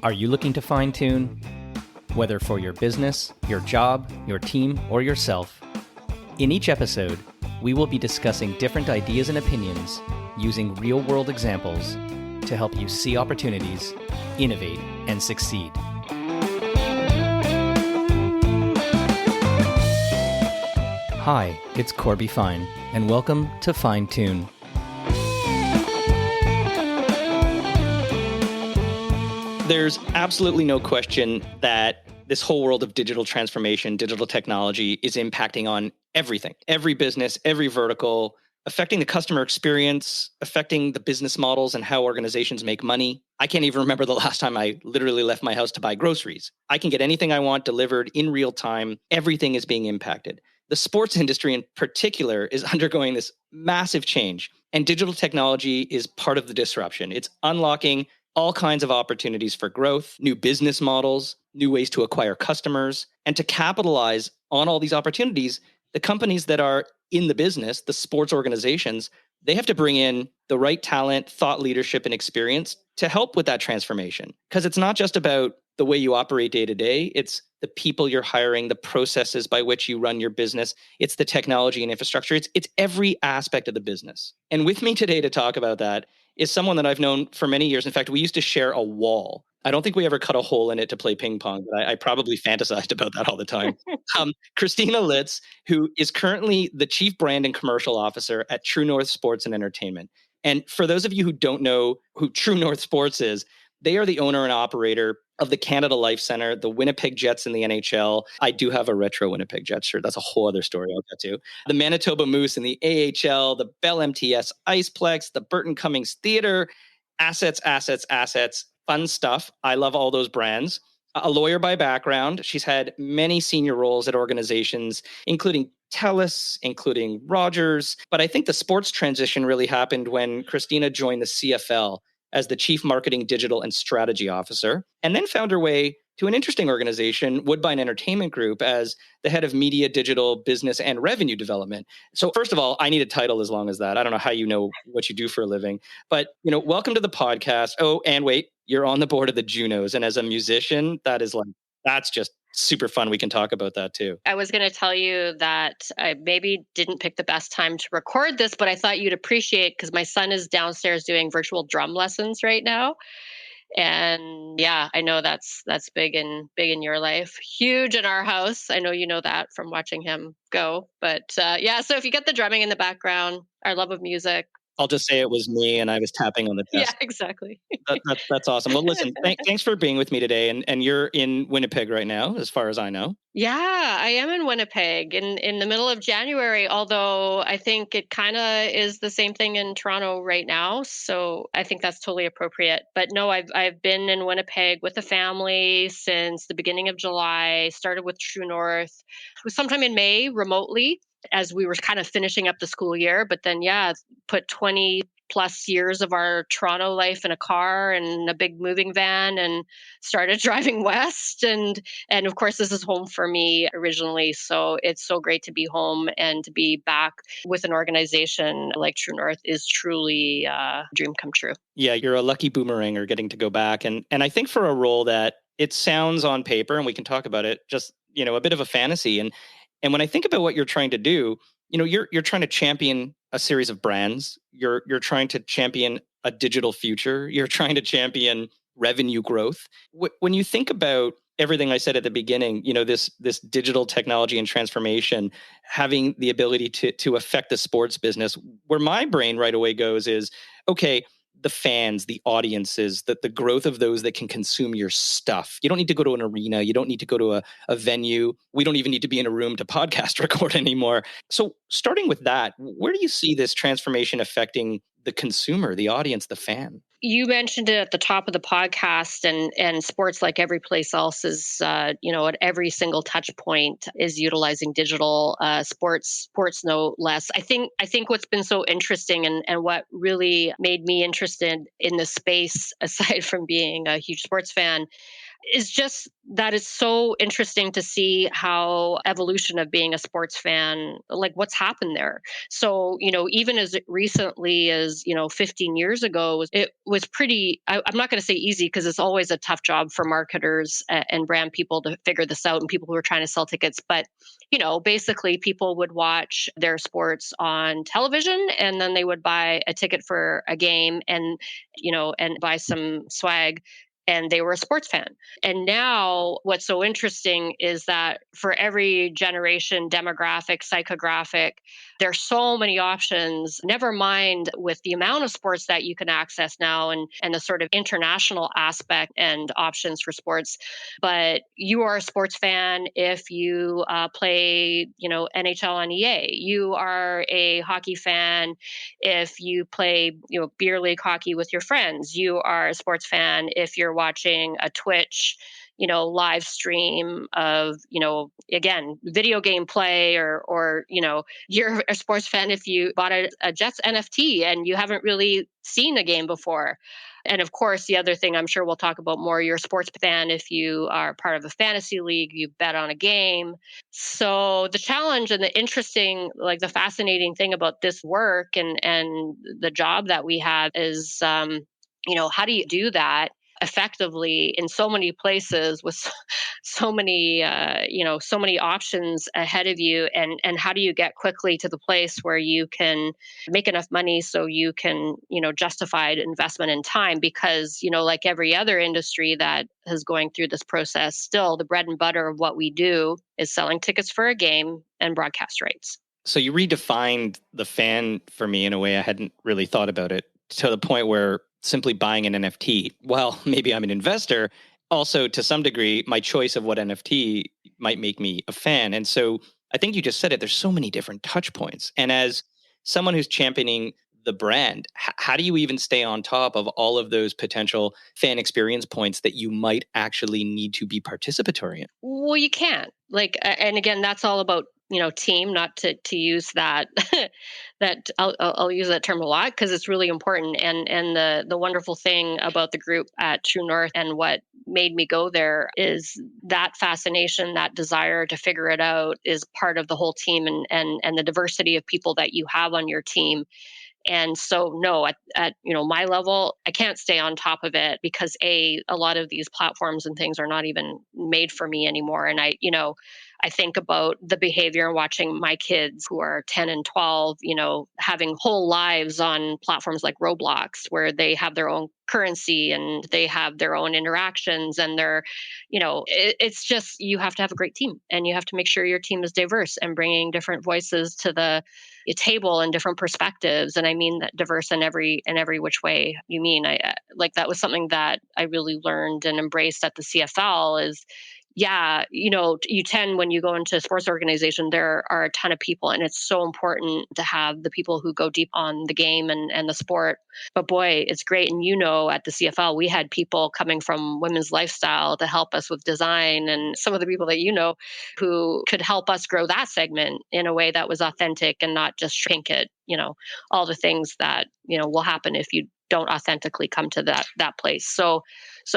Are you looking to fine-tune? Whether for your business, your job, your team, or yourself. In each episode, we will be discussing different ideas and opinions using real-world examples to help you see opportunities, innovate, and succeed. Hi, it's Corby Fine, and welcome to Fine Tune. There's absolutely no question that this whole world of digital transformation, digital technology is impacting on everything, every business, every vertical, affecting the customer experience, affecting the business models and how organizations make money. I can't even remember the last time I literally left my house to buy groceries. I can get anything I want delivered in real time. Everything is being impacted. The sports industry in particular is undergoing this massive change, and digital technology is part of the disruption. It's unlocking all kinds of opportunities for growth, new business models, new ways to acquire customers. And to capitalize on all these opportunities, the companies that are in the business, the sports organizations, they have to bring in the right talent, thought leadership, and experience to help with that transformation. Because it's not just about the way you operate day to day, it's the people you're hiring, the processes by which you run your business, it's the technology and infrastructure, it's every aspect of the business. And with me today to talk about that is someone that I've known for many years. In fact, we used to share a wall. I don't think we ever cut a hole in it to play ping pong, but I probably fantasized about that all the time. Christina Litz, who is currently the Chief Brand and Commercial Officer at True North Sports and Entertainment. And for those of you who don't know who True North Sports is, they are the owner and operator of the Canada Life Center, the Winnipeg Jets in the NHL. I do have a retro Winnipeg Jets shirt. That's a whole other story I'll get to. The Manitoba Moose in the AHL, the Bell MTS Iceplex, the Burton Cummings Theatre. Assets, fun stuff. I love all those brands. A lawyer by background. She's had many senior roles at organizations, including TELUS, including Rogers. But I think the sports transition really happened when Christina joined the CFL as the Chief Marketing, Digital, and Strategy Officer, and then found her way to an interesting organization, Woodbine Entertainment Group, as the head of media, digital, business, and revenue development. So first of all, I need a title as long as that. I don't know how you know what you do for a living, but welcome to the podcast. Oh, and wait, you're on the board of the Junos. And as a musician, that's just super fun. We can talk about that too. I was going to tell you that I maybe didn't pick the best time to record this, but I thought you'd appreciate because my son is downstairs doing virtual drum lessons right now. And yeah, I know that's big in your life, huge in our house. I know you know that from watching him go. But yeah, so if you get the drumming in the background, our love of music. I'll just say it was me and I was tapping on the desk. Yeah, exactly. That's awesome. Well, listen, thanks for being with me today. And you're in Winnipeg right now, as far as I know. Yeah, I am in Winnipeg in the middle of January, although I think it kind of is the same thing in Toronto right now. So I think that's totally appropriate. But no, I've been in Winnipeg with the family since the beginning of July, started with True North. It was sometime in May remotely as we were kind of finishing up the school year. But then, yeah, put 20 plus years of our Toronto life in a car and a big moving van and started driving west. And of course, this is home for me originally. So it's so great to be home and to be back with an organization like True North is truly a dream come true. Yeah, you're a lucky boomeranger getting to go back. And I think for a role that it sounds on paper, and we can talk about it, just, a bit of a fantasy. And when I think about what you're trying to do, you're trying to champion a series of brands. You're trying to champion a digital future. You're trying to champion revenue growth. When you think about everything I said at the beginning, this digital technology and transformation, having the ability to affect the sports business, where my brain right away goes is, okay, the fans, the audiences, the growth of those that can consume your stuff. You don't need to go to an arena. You don't need to go to a venue. We don't even need to be in a room to podcast record anymore. So starting with that, where do you see this transformation affecting the consumer, the audience, the fan? You mentioned it at the top of the podcast, and sports, like every place else, is at every single touch point is utilizing digital. Sports no less. I think what's been so interesting and what really made me interested in this space, aside from being a huge sports fan, is just that it's so interesting to see how evolution of being a sports fan, like what's happened there. So, even as recently as, 15 years ago, it was pretty, I'm not going to say easy because it's always a tough job for marketers and brand people to figure this out and people who are trying to sell tickets. But, basically people would watch their sports on television and then they would buy a ticket for a game and buy some swag and they were a sports fan. And now, what's so interesting is that for every generation, demographic, psychographic, there's so many options. Never mind with the amount of sports that you can access now and the sort of international aspect and options for sports. But you are a sports fan if you play, NHL on EA. You are a hockey fan if you play, beer league hockey with your friends. You are a sports fan if you're watching a Twitch, live stream of, again, video game play or you're a sports fan if you bought a Jets NFT and you haven't really seen a game before. And of course, the other thing I'm sure we'll talk about more, you're a sports fan if you are part of a fantasy league, you bet on a game. So the challenge and the interesting, like the fascinating thing about this work and the job that we have is, how do you do that effectively in so many places with so many so many options ahead of you, and how do you get quickly to the place where you can make enough money so you can justify investment in time, because like every other industry that is going through this process, still the bread and butter of what we do is selling tickets for a game and broadcast rights. So you redefined the fan for me in a way I hadn't really thought about it, to the point where simply buying an NFT, well, maybe I'm an investor. Also, to some degree, my choice of what NFT might make me a fan. And so I think you just said it. There's so many different touch points. And as someone who's championing the brand, how do you even stay on top of all of those potential fan experience points that you might actually need to be participatory in? Well, you can't. Like, and again, that's all about team. Not to use that that I'll use that term a lot because it's really important. And the wonderful thing about the group at True North and what made me go there is that fascination, that desire to figure it out is part of the whole team, and the diversity of people that you have on your team. And so, no, at my level, I can't stay on top of it because a lot of these platforms and things are not even made for me anymore. And I think about the behavior and watching my kids who are 10 and 12, having whole lives on platforms like Roblox, where they have their own currency and they have their own interactions, and it's just, you have to have a great team and you have to make sure your team is diverse and bringing different voices to the table and different perspectives. And I mean that diverse in every which way you mean. I like that was something that I really learned and embraced at the CFL is, yeah, you tend, when you go into a sports organization, there are a ton of people, and it's so important to have the people who go deep on the game and the sport. But boy, it's great. And at the CFL, we had people coming from women's lifestyle to help us with design, and some of the people that who could help us grow that segment in a way that was authentic and not just shrink it, all the things that, will happen if you don't authentically come to that place. So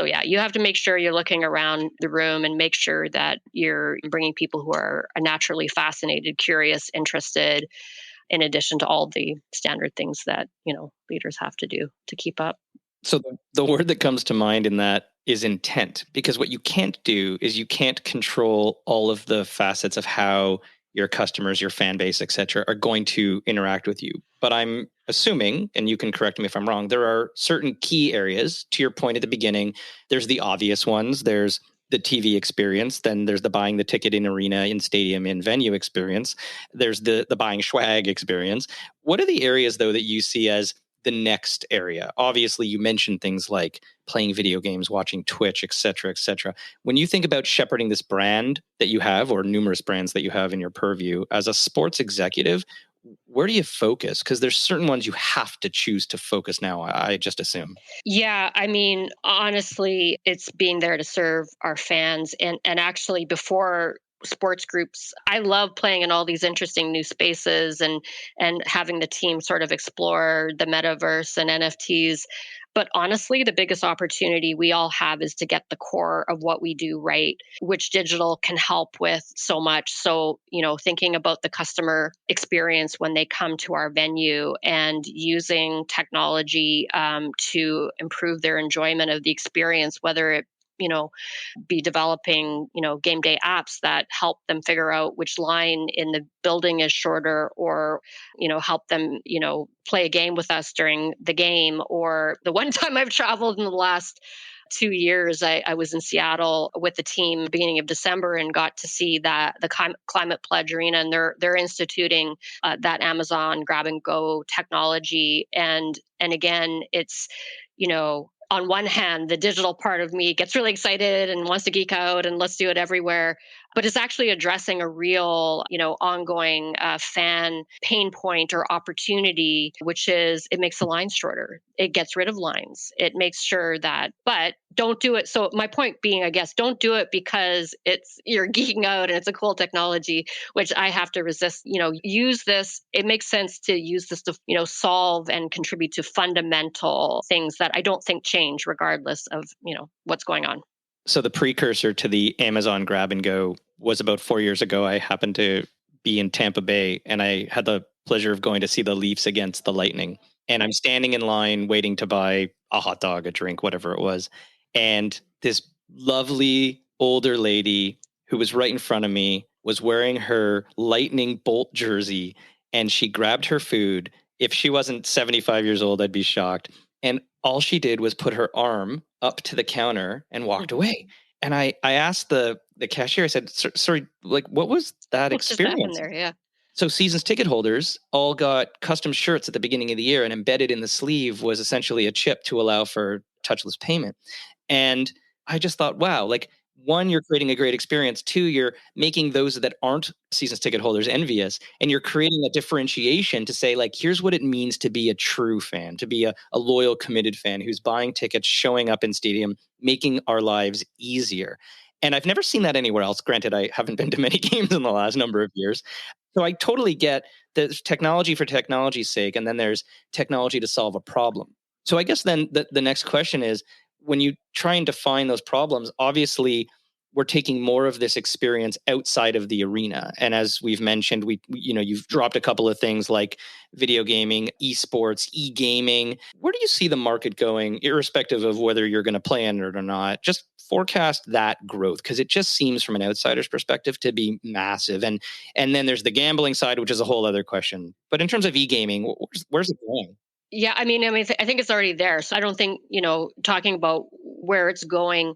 yeah, you have to make sure you're looking around the room and make sure that you're bringing people who are naturally fascinated, curious, interested, in addition to all the standard things that, leaders have to do to keep up. So the word that comes to mind in that is intent, because what you can't do is you can't control all of the facets of how your customers, your fan base, et cetera, are going to interact with you. But I'm assuming, and you can correct me if I'm wrong, there are certain key areas. To your point at the beginning, there's the obvious ones. There's the TV experience. Then there's the buying the ticket in arena, in stadium, in venue experience. There's the buying swag experience. What are the areas, though, that you see as the next area? Obviously, you mentioned things like playing video games, watching Twitch, et cetera, et cetera. When you think about shepherding this brand that you have, or numerous brands that you have in your purview, as a sports executive, where do you focus? Because there's certain ones you have to choose to focus now, I just assume. Yeah, I mean, honestly, it's being there to serve our fans. And actually, before sports groups. I love playing in all these interesting new spaces and having the team sort of explore the metaverse and NFTs. But honestly, the biggest opportunity we all have is to get the core of what we do right, which digital can help with so much. So, thinking about the customer experience when they come to our venue and using technology to improve their enjoyment of the experience, whether it, you know, be developing, game day apps that help them figure out which line in the building is shorter, or, help them, play a game with us during the game. Or the one time I've traveled in the last 2 years, I was in Seattle with the team beginning of December and got to see that the Climate Pledge Arena, and they're instituting that Amazon grab and go technology. And again, it's, on one hand, the digital part of me gets really excited and wants to geek out and let's do it everywhere. But it's actually addressing a real, ongoing fan pain point or opportunity, which is it makes the lines shorter. It gets rid of lines. It makes sure that, but don't do it. So my point being, I guess, don't do it because you're geeking out and it's a cool technology, which I have to resist. Use this. It makes sense to use this to, solve and contribute to fundamental things that I don't think change regardless of, what's going on. So the precursor to the Amazon grab and go was about 4 years ago. I happened to be in Tampa Bay and I had the pleasure of going to see the Leafs against the Lightning. And I'm standing in line waiting to buy a hot dog, a drink, whatever it was. And this lovely older lady who was right in front of me was wearing her Lightning Bolt jersey, and she grabbed her food. If she wasn't 75 years old, I'd be shocked. And all she did was put her arm up to the counter and walked away. And I asked the cashier, I said, sorry, like, what was that What just happened experience? there? Yeah. So seasons ticket holders all got custom shirts at the beginning of the year, and embedded in the sleeve was essentially a chip to allow for touchless payment. And I just thought, wow, like, one, you're creating a great experience. Two, you're making those that aren't seasons ticket holders envious. And you're creating a differentiation to say, like, here's what it means to be a true fan, to be a loyal, committed fan who's buying tickets, showing up in stadium, making our lives easier. And I've never seen that anywhere else. Granted, I haven't been to many games in the last number of years. So I totally get there's technology for technology's sake, and then there's technology to solve a problem. So I guess then the next question is, when you try and define those problems, obviously we're taking more of this experience outside of the arena. And as we've mentioned, you've dropped a couple of things like video gaming, esports, e-gaming. Where do you see the market going, irrespective of whether you're going to play in it or not? Just forecast that growth, because it just seems from an outsider's perspective to be massive. And then there's the gambling side, which is a whole other question. But in terms of e-gaming, where's it going? Yeah, I think it's already there. So I don't think, talking about where it's going,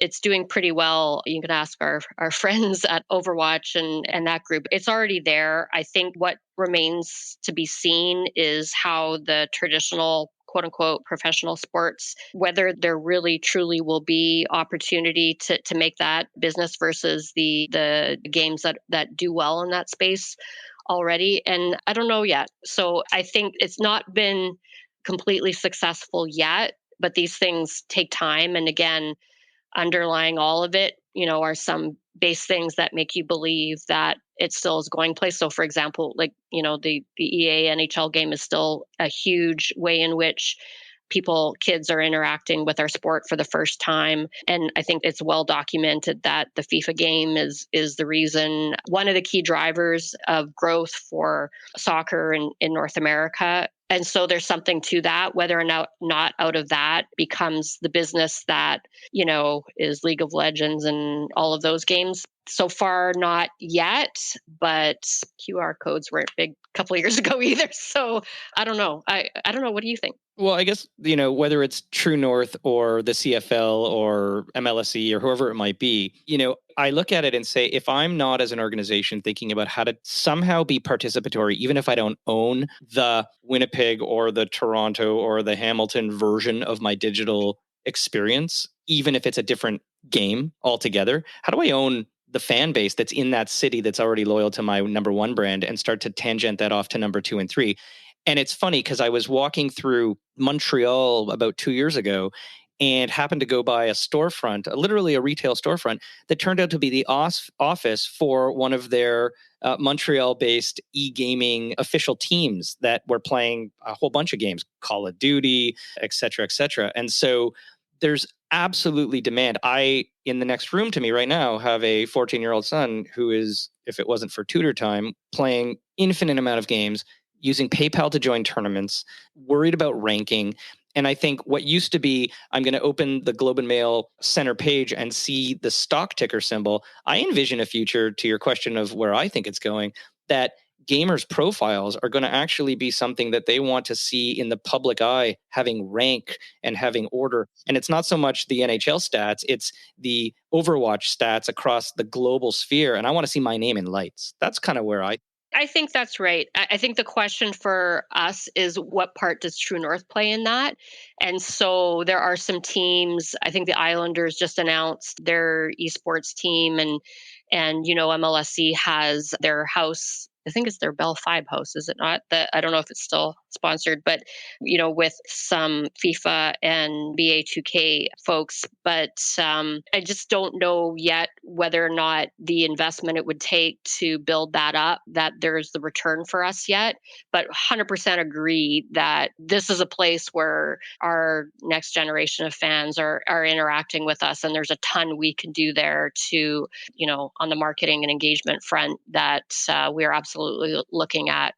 it's doing pretty well. You can ask our friends at Overwatch and that group. It's already there. I think what remains to be seen is how the traditional quote unquote professional sports, whether there really truly will be opportunity to make that business versus the games that do well in that space already. And I don't know yet. So I think it's not been completely successful yet, but these things take time. And again, underlying all of it, are some base things that make you believe that it still is going place. So for example, like, the EA NHL game is still a huge way in which kids are interacting with our sport for the first time. And I think it's well documented that the FIFA game is the reason, one of the key drivers of growth for soccer in North America. And so there's something to that, whether or not out of that becomes the business that, is League of Legends and all of those games. So far, not yet, but QR codes weren't big a couple of years ago either. So I don't know. I don't know. What do you think? Well, I guess, whether it's True North or the CFL or MLSE or whoever it might be, I look at it and say, if I'm not, as an organization, thinking about how to somehow be participatory, even if I don't own the Winnipeg or the Toronto or the Hamilton version of my digital experience, even if it's a different game altogether, how do I own the fan base that's in that city that's already loyal to my number one brand and start to tangent that off to number two and three? And it's funny because I was walking through Montreal about 2 years ago, and happened to go by a storefront, literally a retail storefront, that turned out to be the office for one of their Montreal-based e-gaming official teams that were playing a whole bunch of games, Call of Duty, et cetera, et cetera. And so there's absolutely demand. I, in the next room to me right now, have a 14-year-old son who is, if it wasn't for tutor time, playing infinite amount of games, using PayPal to join tournaments, worried about ranking. And I think what used to be, I'm going to open the Globe and Mail center page and see the stock ticker symbol. I envision a future, to your question of where I think it's going, that gamers' profiles are going to actually be something that they want to see in the public eye, having rank and having order. And it's not so much the NHL stats, it's the Overwatch stats across the global sphere. And I want to see my name in lights. That's kind of where I think that's right. I think the question for us is what part does True North play in that? And so there are some teams. I think the Islanders just announced their esports team, and MLSC has their house. I think it's their Bell Five house, is it not? That I don't know if it's still sponsored, but with some FIFA and BA2K folks. But I just don't know yet whether or not the investment it would take to build that up, that there's the return for us yet. But 100% agree that this is a place where our next generation of fans are interacting with us, and there's a ton we can do there to, on the marketing and engagement front that we are absolutely looking at.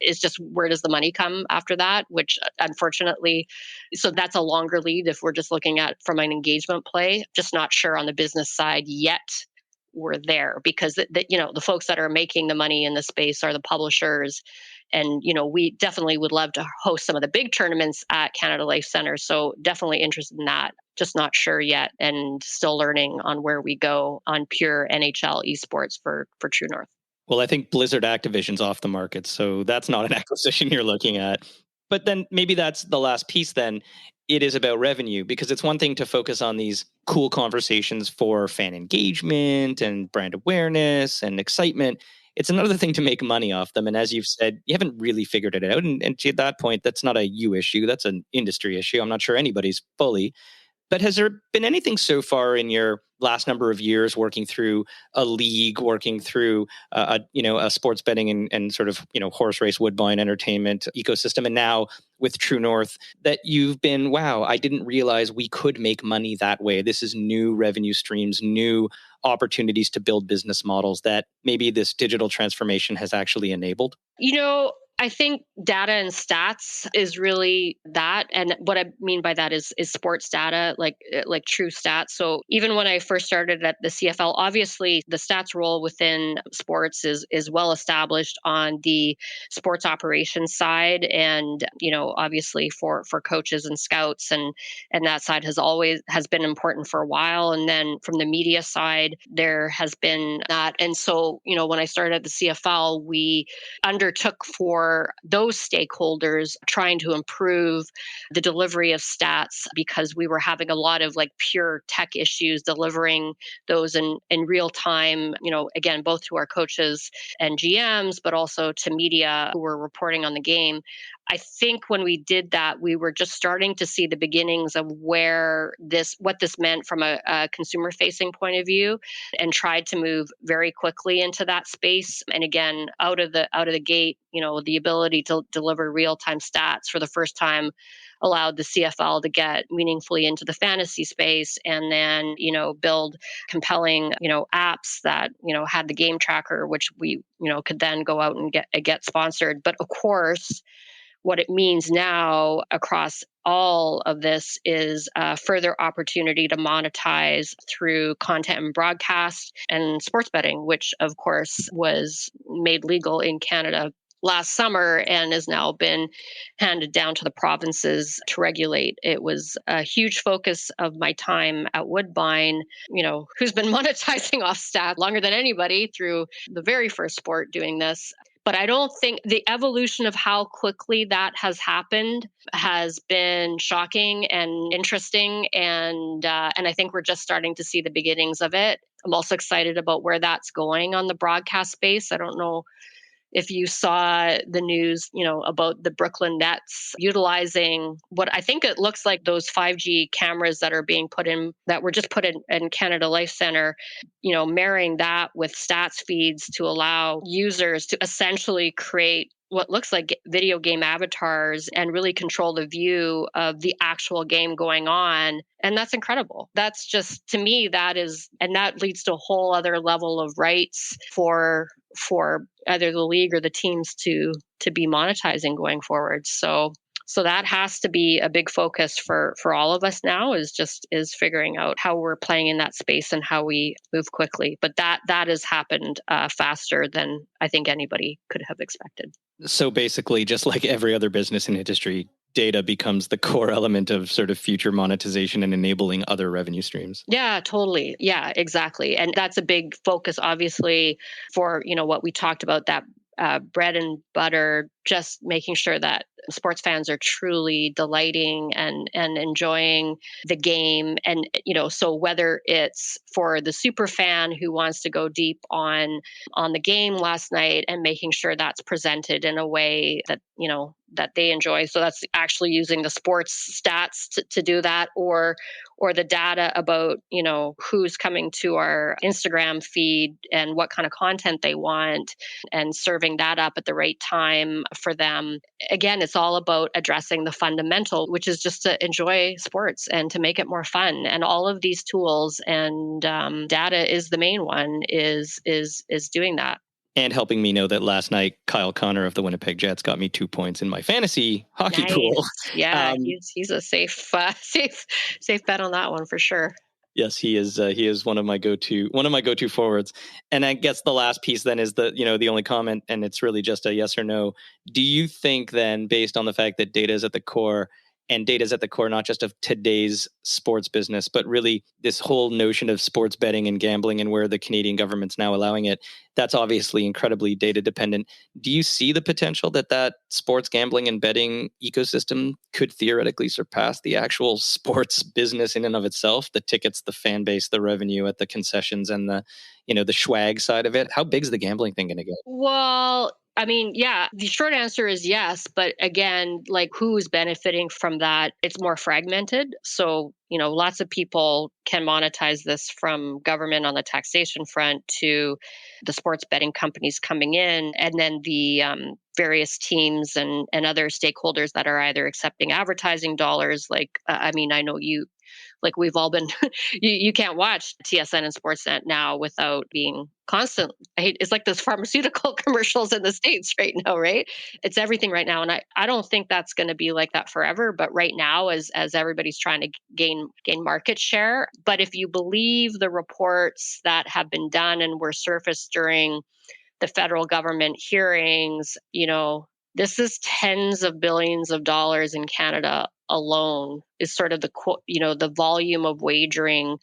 It's just where does the money come after that, which unfortunately, so that's a longer lead if we're just looking at from an engagement play. Just not sure on the business side yet we're there, because the folks that are making the money in the space are the publishers. And we definitely would love to host some of the big tournaments at Canada Life Center, so definitely interested in that. Just not sure yet, and still learning on where we go on pure NHL esports for True North. Well, I think Blizzard Activision's off the market, so that's not an acquisition you're looking at. But then maybe that's the last piece then. It is about revenue, because it's one thing to focus on these cool conversations for fan engagement and brand awareness and excitement. It's another thing to make money off them. And as you've said, you haven't really figured it out. And to that point, that's not a you issue. That's an industry issue. I'm not sure anybody's fully. But has there been anything so far in your last number of years working through a league, working through a sports betting and sort of horse race woodbine entertainment ecosystem, and now with True North, that you've been, wow, I didn't realize we could make money that way. This is new revenue streams, new opportunities to build business models that maybe this digital transformation has actually enabled? I think data and stats is really that. And what I mean by that is sports data, like true stats. So even when I first started at the CFL, obviously the stats role within sports is well established on the sports operations side. And, obviously for coaches and scouts, and that side has been important for a while. And then from the media side, there has been that. And so, when I started at the CFL, we undertook for those stakeholders trying to improve the delivery of stats, because we were having a lot of pure tech issues delivering those in real time, again, both to our coaches and GMs, but also to media who were reporting on the game. I think when we did that, we were just starting to see the beginnings of what this meant from a consumer facing point of view, and tried to move very quickly into that space. And again, out of the gate, the ability to deliver real time stats for the first time allowed the CFL to get meaningfully into the fantasy space, and then build compelling apps that had the game tracker, which we could then go out and get sponsored. But of course, what it means now across all of this is further opportunity to monetize through content and broadcast and sports betting, which of course was made legal in Canada last summer and has now been handed down to the provinces to regulate. It was a huge focus of my time at Woodbine, who's been monetizing off stats longer than anybody through the very first sport doing this. But I don't think the evolution of how quickly that has happened has been shocking and interesting, and I think we're just starting to see the beginnings of it. I'm also excited about where that's going on the broadcast space. I don't know if you saw the news, about the Brooklyn Nets utilizing what I think it looks like those 5G cameras that are being put in, that were just put in Canada Life Center, marrying that with stats feeds to allow users to essentially create what looks like video game avatars and really control the view of the actual game going on. And that's incredible. That's just, to me, and that leads to a whole other level of rights for either the league or the teams to be monetizing going forward. So that has to be a big focus for all of us now, is figuring out how we're playing in that space and how we move quickly. But that has happened faster than I think anybody could have expected. So basically, just like every other business and industry, data becomes the core element of sort of future monetization and enabling other revenue streams. Yeah, totally. Yeah, exactly. And that's a big focus, obviously, for, what we talked about, that bread and butter, just making sure that sports fans are truly delighting and enjoying the game. And, so whether it's for the super fan who wants to go deep on the game last night, and making sure that's presented in a way that, that they enjoy. So that's actually using the sports stats to do that, or the data about, who's coming to our Instagram feed and what kind of content they want, and serving that up at the right time for them. Again, it's all about addressing the fundamental, which is just to enjoy sports and to make it more fun. And all of these tools, and data is the main one, is doing that. And helping me know that last night, Kyle Connor of the Winnipeg Jets got me 2 points in my fantasy hockey pool. Yeah, he's a safe bet on that one for sure. Yes, he is one of my go-to forwards. And I guess the last piece then is the only comment, and it's really just a yes or no. Do you think then, based on the fact that data is at the core, and data is at the core not just of today's sports business, but really this whole notion of sports betting and gambling, and where the Canadian government's now allowing it, that's obviously incredibly data dependent. Do you see the potential that sports gambling and betting ecosystem could theoretically surpass the actual sports business in and of itself, the tickets, the fan base, the revenue at the concessions, and the swag side of it? How big's the gambling thing going to get? Well, I mean, yeah, the short answer is yes. But again, like, who's benefiting from that? It's more fragmented. So, lots of people can monetize this, from government on the taxation front to the sports betting companies coming in, and then the various teams and other stakeholders that are either accepting advertising dollars. Like, I mean, I know we've all been, you can't watch TSN and Sportsnet now without being constant. It's like those pharmaceutical commercials in the States right now, right? It's everything right now. And I don't think that's going to be like that forever. But right now, as everybody's trying to gain market share. But if you believe the reports that have been done and were surfaced during the federal government hearings, this is tens of billions of dollars in Canada alone, is sort of the volume of wagering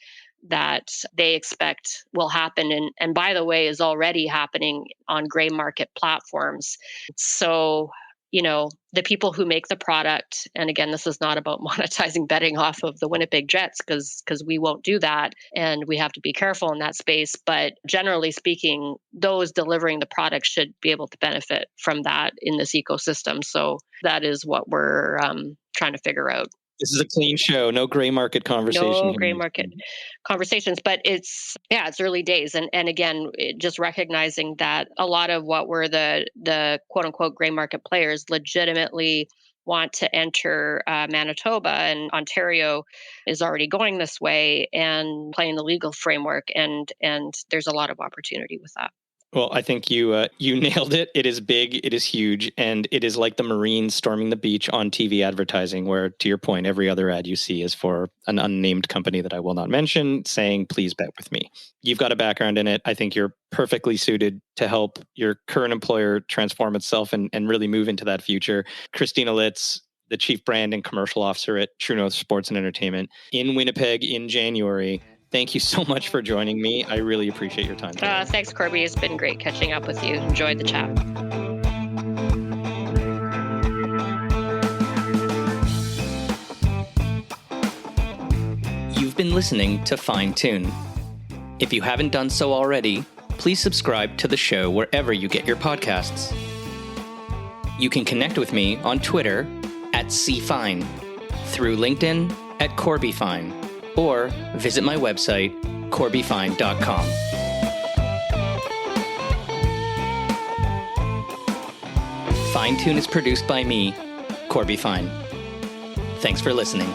that they expect will happen. And by the way, is already happening on gray market platforms. So, the people who make the product, and again, this is not about monetizing betting off of the Winnipeg Jets, because we won't do that. And we have to be careful in that space. But generally speaking, those delivering the product should be able to benefit from that in this ecosystem. So that is what we're trying to figure out. This is a clean show. No gray market conversation. No gray market conversations, but it's early days. And again, just recognizing that a lot of what were the quote unquote gray market players legitimately want to enter Manitoba, and Ontario is already going this way and playing the legal framework. And there's a lot of opportunity with that. Well, I think you nailed it. It is big, it is huge, and it is like the Marines storming the beach on TV advertising, where, to your point, every other ad you see is for an unnamed company that I will not mention, saying, please bet with me. You've got a background in it. I think you're perfectly suited to help your current employer transform itself and really move into that future. Christina Litz, the Chief Brand and Commercial Officer at True North Sports and Entertainment in Winnipeg in January. Thank you so much for joining me. I really appreciate your time today. Thanks, Corby. It's been great catching up with you. Enjoyed the chat. You've been listening to Fine Tune. If you haven't done so already, please subscribe to the show wherever you get your podcasts. You can connect with me on Twitter at CFine, through LinkedIn at CorbyFine, or visit my website, corbyfine.com. Fine Tune is produced by me, Corby Fine. Thanks for listening.